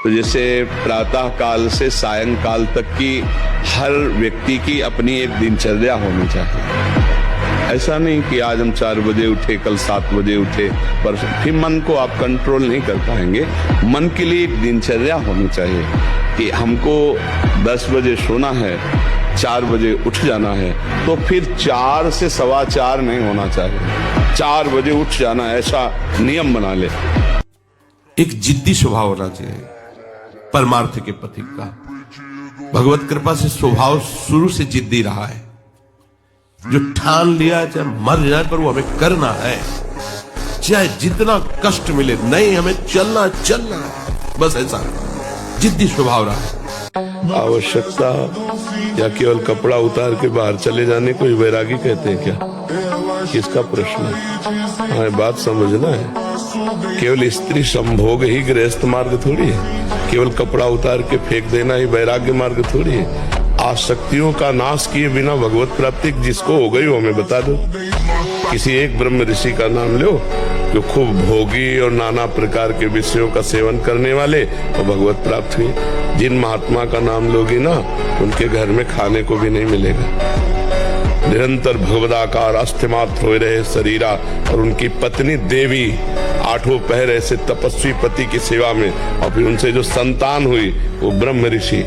तो जैसे प्रातः काल से सायंकाल तक की हर व्यक्ति की अपनी एक दिनचर्या होनी चाहिए। ऐसा नहीं कि आज हम 4 बजे उठे, कल 7 बजे उठे, पर फिर मन को आप कंट्रोल नहीं कर पाएंगे। मन के लिए एक दिनचर्या होनी चाहिए कि हमको 10 बजे सोना है, 4 बजे उठ जाना है, तो फिर 4 से 4:15 नहीं होना चाहिए, 4 बजे उठ जाना, ऐसा नियम बना ले। एक जिद्दी स्वभाव होना चाहिए परमार्थ के पथिक का। भगवत कृपा से स्वभाव शुरू से जिद्दी रहा है, जो ठान लिया चाहे मर जाए पर वो हमें करना है, चाहे जितना कष्ट मिले, नहीं हमें चलना है, बस ऐसा जिद्दी स्वभाव रहा है। आवश्यकता या केवल कपड़ा उतार के बाहर चले जाने को ही वैरागी कहते हैं क्या? किसका प्रश्न है? हमें बात समझना है। केवल स्त्री संभोग ही गृहस्थ मार्ग थोड़ी है, केवल कपड़ा उतार के फेंक देना ही वैराग्य मार्ग थोड़ी है। आसक्तियों का नाश किए बिना भगवत प्राप्ति जिसको हो गई वो हमें बता दो। किसी एक ब्रह्म ऋषि का नाम लो जो खूब भोगी और नाना प्रकार के विषयों का सेवन करने वाले और भगवत प्राप्त हुई। जिन महात्मा का नाम लोगी ना, उनके घर में खाने को भी नहीं मिलेगा। निरंतर भगवदाकार अस्थिमात्र हो रहे शरीरा और उनकी पत्नी देवी 8 पहर ऐसे तपस्वी पति की सेवा में, और फिर उनसे जो संतान हुई वो ब्रह्म ऋषि।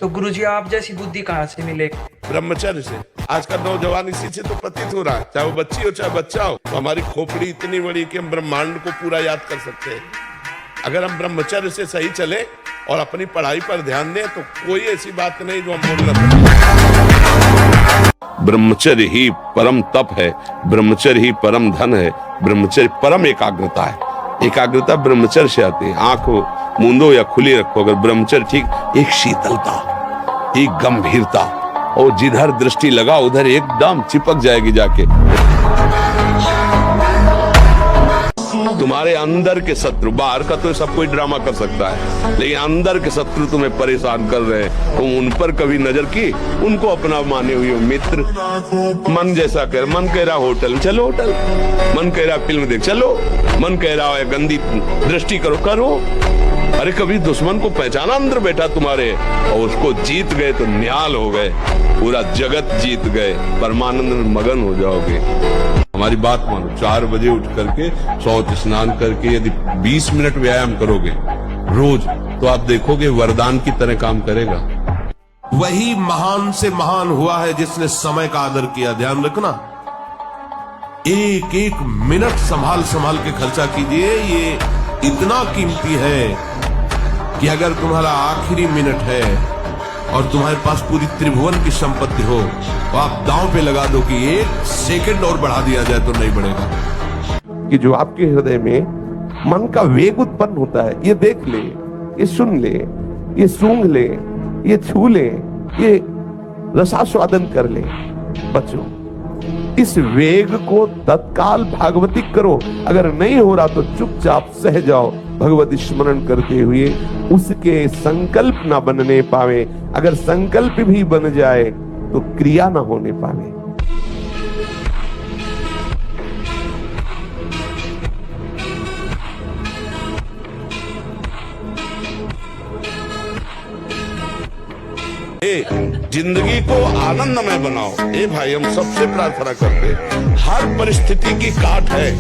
तो गुरुजी आप जैसी बुद्धि कहाँ से मिले? ब्रह्मचर्य से। आज का नौजवान इसी से तो प्रतीत हो रहा है, चाहे वो बच्ची हो चाहे बच्चा हो। तो हमारी खोपड़ी इतनी बड़ी कि हम ब्रह्मांड को पूरा याद कर सकते हैं। अगर हम ब्रह्मचर्य से सही चले और अपनी पढ़ाई पर ध्यान दें तो कोई ऐसी बात नहीं जो हम बोल रहे। ब्रह्मचर्य ही परम तप है, ब्रह्मचर्य ही परम धन है, ब्रह्मचर्य परम एकाग्रता है। एकाग्रता ब्रह्मचर्य से आती है। आंख मूंदो या खुली रखो, अगर ब्रह्मचर्य ठीक, एक शीतलता, एक गंभीरता, और जिधर दृष्टि लगा उधर एकदम चिपक जाएगी जाके। तुम्हारे अंदर के शत्रु, बाहर का तो सब कोई ड्रामा कर सकता है, लेकिन अंदर के शत्रु तुम्हें परेशान कर रहे हैं, तुम उन पर कभी नजर की, उनको अपना माने हुए मित्र। मन जैसा कह, मन कह रहा होटल चलो होटल, मन कह रहा फिल्म देख चलो, मन कह रहा है गंदी दृष्टि करो। अरे कभी दुश्मन को पहचाना अंदर बैठा तुम्हारे, और उसको जीत गए तो निहाल हो गए, पूरा जगत जीत गए, परमानंद में मगन हो जाओगे। हमारी बात मानो, 4 बजे उठ करके शौच स्नान करके यदि 20 मिनट व्यायाम करोगे रोज, तो आप देखोगे वरदान की तरह काम करेगा। वही महान से महान हुआ है जिसने समय का आदर किया। ध्यान रखना, एक एक मिनट संभाल के खर्चा कीजिए। ये इतना कीमती है कि अगर तुम्हारा आखिरी मिनट है और तुम्हारे पास पूरी त्रिभुवन की संपत्ति हो, तो आप दांव पे लगा दो कि 1 सेकंड और बढ़ा दिया जाए तो नहीं बढ़ेगा। कि जो आपके हृदय में मन का वेग उत्पन्न होता है, ये देख ले, ये सुन ले, ये सूंघ ले, ये छू ले, ये रसास्वादन कर ले। बच्चों, इस वेग को तत्काल भागवतिक करो। अगर नहीं हो रहा तो चुपचाप सह जाओ, भगवती स्मरण करते हुए। उसके संकल्प ना बनने पावे, अगर संकल्प भी बन जाए तो क्रिया ना होने पावे। जिंदगी को आनंदमय बनाओ। ए भाई, हम सबसे प्रार्थना करते हैं, हर परिस्थिति की काट है,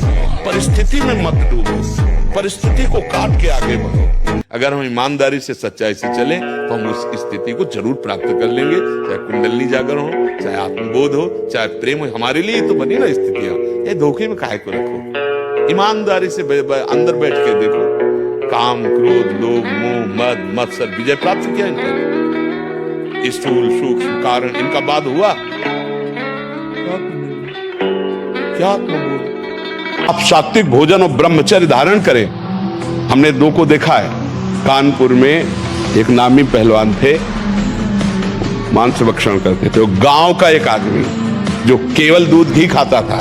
परिस्थिति में मत डूबो, परिस्थिति को काट के आगे बढ़ो। अगर हम ईमानदारी से सच्चाई से चले तो हम उस स्थिति को जरूर प्राप्त कर लेंगे। चाहे कुंडली जागर हो, चाहे आत्मबोध हो, चाहे प्रेम हो, हमारे लिए तो बनी ना स्थितियां। ये धोखे में काहे को रखो, ईमानदारी से अंदर बैठ के देखो। काम, क्रोध, लोभ, मोह, मद, मत्सर विजय प्राप्त किया इनका। स्थूल सूक्ष्म कारण इनका बाद हुआ क्या? आप सात्विक भोजन और ब्रह्मचर्य धारण करें। हमने 2 को देखा है। कानपुर में एक नामी पहलवान थे, मांस भक्षण करते थे। गांव का एक आदमी जो केवल दूध ही खाता था,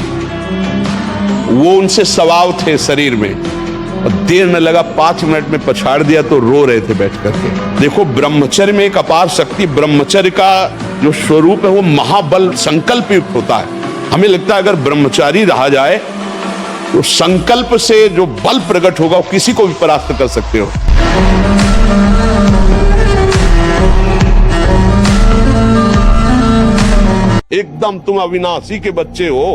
वो उनसे सवाव थे शरीर में, और देर न लगा 5 मिनट में पछाड़ दिया तो रो रहे थे बैठ करके। देखो, ब्रह्मचर्य में एक अपार शक्ति, ब्रह्मचर्य का जो स्वरूप है वो महाबल संकल्प युक्त होता है। हमें लगता है अगर ब्रह्मचारी रहा जाए तो संकल्प से जो बल प्रकट होगा वो किसी को भी परास्त कर सकते हो। एकदम तुम अविनाशी के बच्चे हो।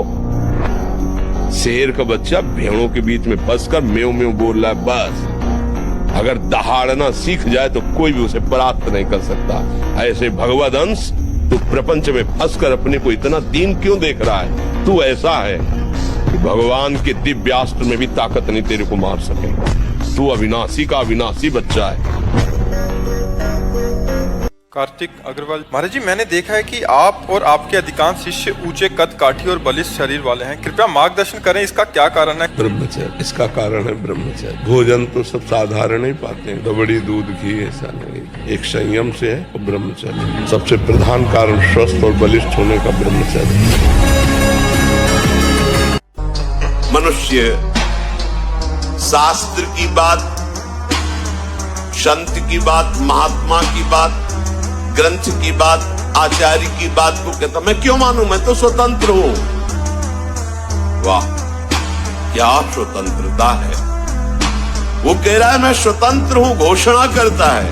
शेर का बच्चा भेड़ों के बीच में फंसकर म्यों म्यों बोल रहा है, बस। अगर दहाड़ना सीख जाए तो कोई भी उसे परास्त नहीं कर सकता। ऐसे भगवद अंश, तू प्रपंच में फंसकर अपने को इतना दीन क्यों देख रहा है? तू ऐसा है कि भगवान के दिव्यास्त्र में भी ताकत नहीं तेरे को मार सकेगा। तू अविनाशी का अविनाशी बच्चा है। कार्तिक अग्रवाल महाराज जी, मैंने देखा है कि आप और आपके अधिकांश शिष्य ऊंचे कद, काठी और बलिष्ठ शरीर वाले हैं। कृपया मार्गदर्शन करें, इसका क्या कारण है? ब्रह्मचर्य, इसका कारण है ब्रह्मचर्य। भोजन तो सब साधारण ही पाते हैं, रबड़ी दूध घी ऐसा नहीं, एक संयम से है और ब्रह्मचर्य सबसे प्रधान कारण स्वस्थ और बलिष्ठ होने का ब्रह्मचर्य। मनुष्य शास्त्र की बात, संत की बात, महात्मा की बात, ग्रंथ की बात, आचार्य की बात को कहता मैं क्यों मानूं, मैं तो स्वतंत्र हूं। वाह, क्या स्वतंत्रता है। वो कह रहा है मैं स्वतंत्र हूं, घोषणा करता है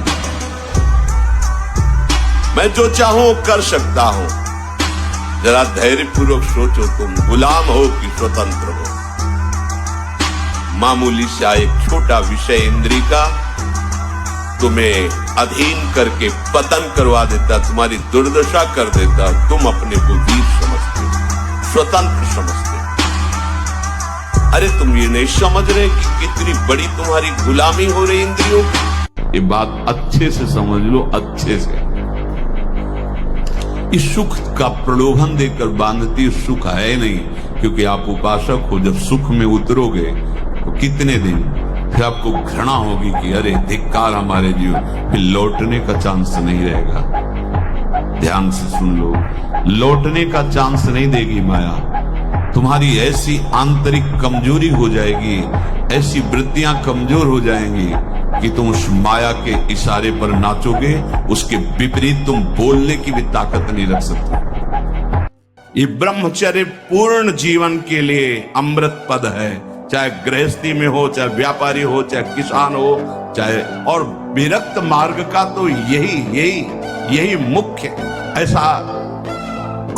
मैं जो चाहूं कर सकता हूं। जरा धैर्यपूर्वक सोचो, तुम गुलाम हो कि स्वतंत्र हो। मामूली सा एक छोटा विषय इंद्रिय का तुम्हें अधीन करके पतन करवा देता, तुम्हारी दुर्दशा कर देता। तुम अपने को वीर समझते, स्वतंत्र समझते। अरे तुम ये नहीं समझ रहे कि कितनी बड़ी तुम्हारी गुलामी हो रही इंद्रियों की। ये बात अच्छे से समझ लो, अच्छे से। इस सुख का प्रलोभन देकर बांधती सुख है नहीं, क्योंकि आप उपासक हो। जब सुख में उतरोगे तो कितने दिन फिर आपको घृणा होगी कि अरे धिक्कार हमारे जीवन, फिर लौटने का चांस नहीं रहेगा। ध्यान से सुन लो, लौटने का चांस नहीं देगी माया। तुम्हारी ऐसी आंतरिक कमजोरी हो जाएगी, ऐसी वृत्तियां कमजोर हो जाएंगी कि तुम उस माया के इशारे पर नाचोगे, उसके विपरीत तुम बोलने की भी ताकत नहीं रख सकते। ये ब्रह्मचर्य पूर्ण जीवन के लिए अमृत पद है। चाहे गृहस्थी में हो, चाहे व्यापारी हो, चाहे किसान हो, चाहे और विरक्त मार्ग का तो यही मुख्य ऐसा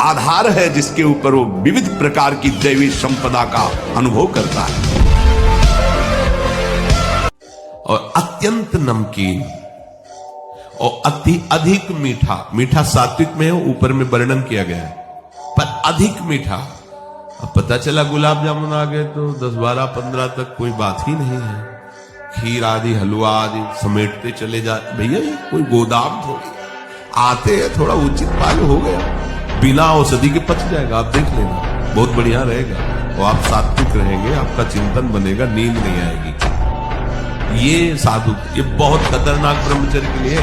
आधार है जिसके ऊपर वो विविध प्रकार की दैवी संपदा का अनुभव करता है। और अत्यंत नमकीन और अधिक मीठा, मीठा सात्विक में है, ऊपर में वर्णन किया गया है, पर अधिक मीठा। अब पता चला गुलाब जामुन आ गए तो 10, 12, 15 तक कोई बात ही नहीं है। खीर आदि, हलवा आदि समेटते चले जाते। भैया ये कोई गोदाम थोड़ी, आते हैं थोड़ा उचित पाल हो गया, बिना औषधि के पच जाएगा। आप देख लेना, बहुत बढ़िया रहेगा। और आप सात्विक रहेंगे, आपका चिंतन बनेगा, नींद नहीं आएगी। ये साधु, ये बहुत खतरनाक ब्रह्मचर्य के लिए।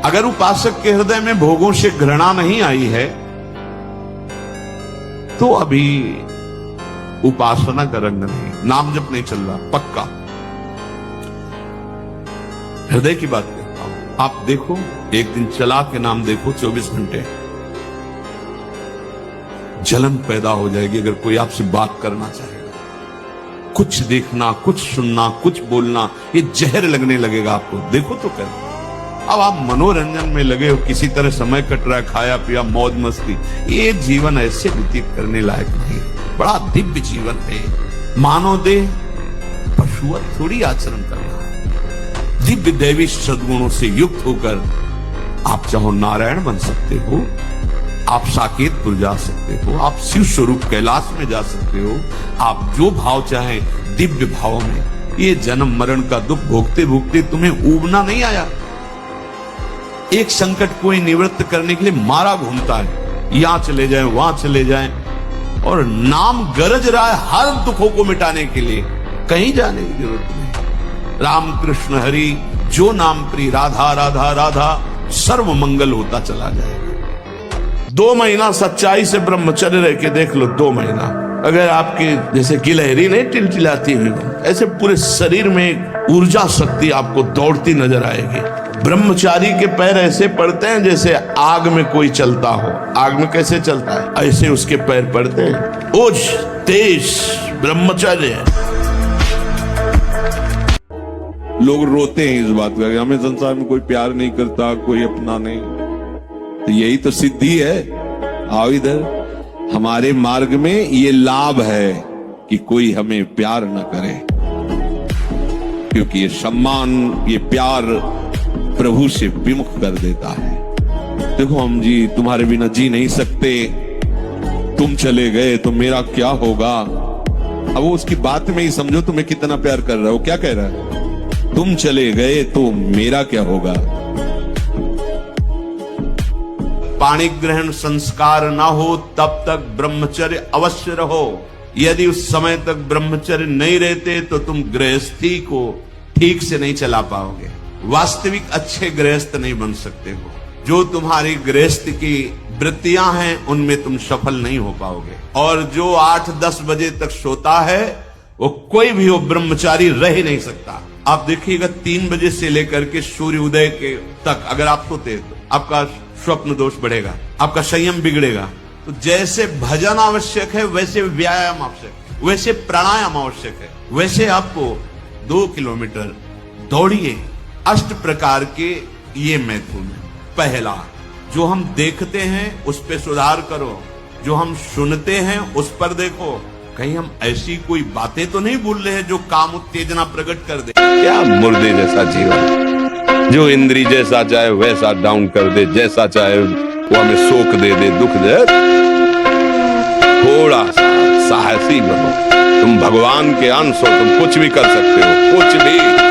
अगर उपासक के हृदय में भोगों से घृणा नहीं आई है तो अभी उपासना का रंग नहीं, नाम जप नहीं चल रहा पक्का। हृदय की बात करता हूं। आप देखो, एक दिन चला के नाम देखो, 24 घंटे जलन पैदा हो जाएगी। अगर कोई आपसे बात करना चाहेगा, कुछ देखना, कुछ सुनना, कुछ बोलना, ये जहर लगने लगेगा आपको। देखो तो कर। अब आप मनोरंजन में लगे हो, किसी तरह समय कट रहा है, खाया पिया, मौज मस्ती। ये जीवन ऐसे व्यतीत करने लायक नहीं। बड़ा दिव्य जीवन है। मानव दे पशुवत थोड़ी आचरण करना। दिव्य दैवी सद्गुणों से युक्त होकर आप चाहो नारायण बन सकते हो, आप साकेतपुर जा सकते हो, आप शिव स्वरूप कैलाश में जा सकते हो। आप जो भाव चाहे दिव्य भाव में। ये जन्म मरण का दुख भोगते भोगते तुम्हें ऊबना नहीं आया। एक संकट कोई निवृत्त करने के लिए मारा घूमता है, यहां चले जाएं, वहां चले जाएं, और नाम गरज रहा है हर दुखों को मिटाने के लिए। कहीं जाने की जरूरत नहीं। राम कृष्ण हरि जो नाम प्रिय, राधा राधा राधा, सर्व मंगल होता चला जाएगा। 2 महीना सच्चाई से ब्रह्मचर्य रह के देख लो। 2 महीना अगर आपके जैसे गिलहरी नहीं टिलटिलाती हुई, ऐसे पूरे शरीर में ऊर्जा शक्ति आपको दौड़ती नजर आएगी। ब्रह्मचारी के पैर ऐसे पड़ते हैं जैसे आग में कोई चलता हो। आग में कैसे चलता है, ऐसे उसके पैर पड़ते हैं। ओज तेज ब्रह्मचर्य। लोग रोते हैं इस बात का, हमें संसार में कोई प्यार नहीं करता, कोई अपना नहीं। तो यही तो सिद्धि है। आओ इधर। हमारे मार्ग में ये लाभ है कि कोई हमें प्यार न करे, क्योंकि ये सम्मान, ये प्यार प्रभु से विमुख कर देता है। देखो हम जी तुम्हारे बिना जी नहीं सकते, तुम चले गए तो मेरा क्या होगा। अब वो उसकी बात में ही समझो तुम्हें कितना प्यार कर रहा है। वो क्या कह रहा है, तुम चले गए तो मेरा क्या होगा। पाणी ग्रहण संस्कार ना हो तब तक ब्रह्मचर्य अवश्य रहो। यदि उस समय तक ब्रह्मचर्य नहीं रहते तो तुम गृहस्थी को ठीक से नहीं चला पाओगे, वास्तविक अच्छे गृहस्थ नहीं बन सकते हो। जो तुम्हारी गृहस्थ की वृत्तियां हैं उनमें तुम सफल नहीं हो पाओगे। और जो 8-10 बजे तक सोता है वो कोई भी हो ब्रह्मचारी रह ही नहीं सकता। आप देखिएगा 3 बजे से लेकर के सूर्य उदय के तक अगर आप सोते तो आपका स्वप्न दोष बढ़ेगा, आपका संयम बिगड़ेगा। तो जैसे भजन आवश्यक है वैसे व्यायाम आवश्यक है, वैसे प्राणायाम आवश्यक है, वैसे आपको 2 किलोमीटर दौड़िए। 8 प्रकार के ये मैथुन है। पहला, जो हम देखते हैं उस पे सुधार करो, जो हम सुनते हैं उस पर देखो। कहीं हम ऐसी कोई बातें तो नहीं बोल रहे हैं जो काम उत्तेजना प्रकट कर दे। क्या मुर्दे जैसा जीवन, जो इंद्री जैसा चाहे वैसा डाउन कर दे, जैसा चाहे वो हमें शोक दे दे, दुख दे। थोड़ा सा साहसी बनो, तुम भगवान के अंश हो, तुम कुछ भी कर सकते हो, कुछ भी।